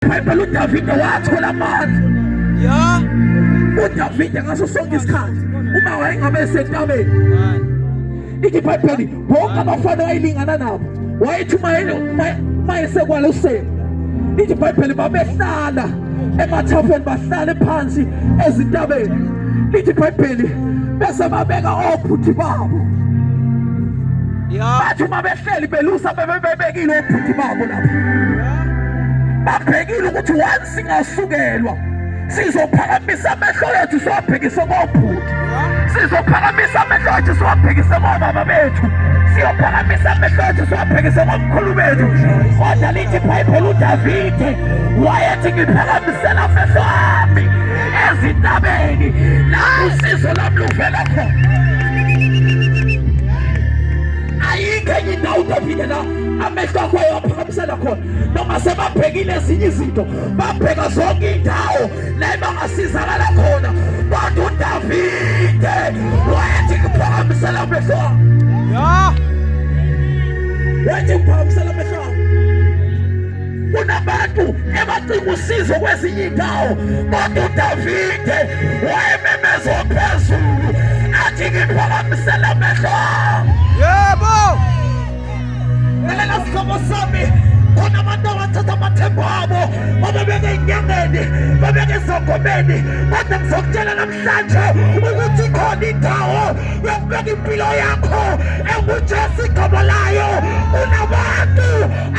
iBhayibheli uDavide wathola amandla. uDavide ngaso sonke isikhathi uma wayengabe esentabeni, lithi iBhayibheli bonke abafana wayelingana nabo, wayethi uma esekwaluseni, lithi iBhayibheli babehlala emathafeni, bahlale phansi ezintabeni, lithi iBhayibheli bese babeka obhuti babo. Bathi uma behleli belusa bebekile obhuti babo lapho, babhekile ukuthi once ingasukelwa sizophakamisa amehlo ethu siwabhekise kobhuti, sizophakamisa amehlo ethu siwabhekise kobaba bethu, siyophakamisa amehlo ethu siwabhekise komkhulu bethu. Kodwa lithi iBhayibheli uDavide wayethi ngiphakamisela amehlo ami ezintabeni lapho usizo lami luvela khona. Ayikho enye indawo uDavide la amehlo akho awaphakamisela khona, noma sebabhekile ezinye izinto, babheka zonke indawo la bangasizakala khona, kodwa uDavide wayethi ngiphakamisela amehlo ami. Wayethi ngiphakamisela amehlo ami. Kunabantu ebacinga usizo kwezinye indawo, kodwa uDavide wayememeza phezulu athi ngiphakamisela amehlo ami. Yebo! Lalela sihlobo sami, khona abantu abathatha amathemba abo babeke enyangeni, babeke ezingomeni, kodwa ngizokutshela namhlanje ukuthi khona indawo yokubeka impilo yakho enguJesu igama layo. Kunabantu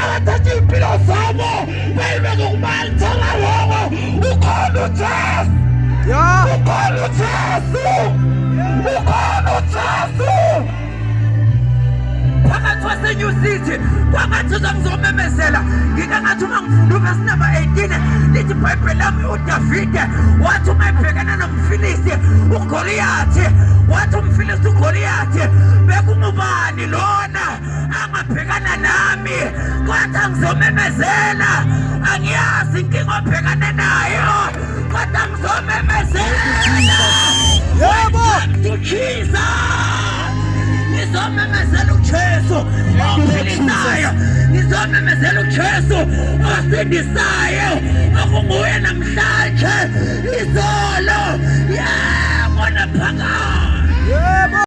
abathatha impilo zabo bayibeke kuma-alithare wongo. Ukhona uJesu, ukhona uJesu, ukhona uJesu. Phakathi waseNew City kwangathi ngizomemezela, ngingathi uma ngifunda uverse number 18, lithi iBhayibheli lami uDavide wathi uma ebhekana nomfilisti uGoliyathi, wathi umfilisti uGoliyathi, bekungubani lona angabhekana nami, kodwa ngizomemezela. Angiyazi inkinga obhekane nayo, kodwa ngizomemezela. Yebo! Ngizomemezela uJesu ophilisayo, ngizomemezela uJesu osindisayo, okunguye namhlanje, izolo, ngona phakade.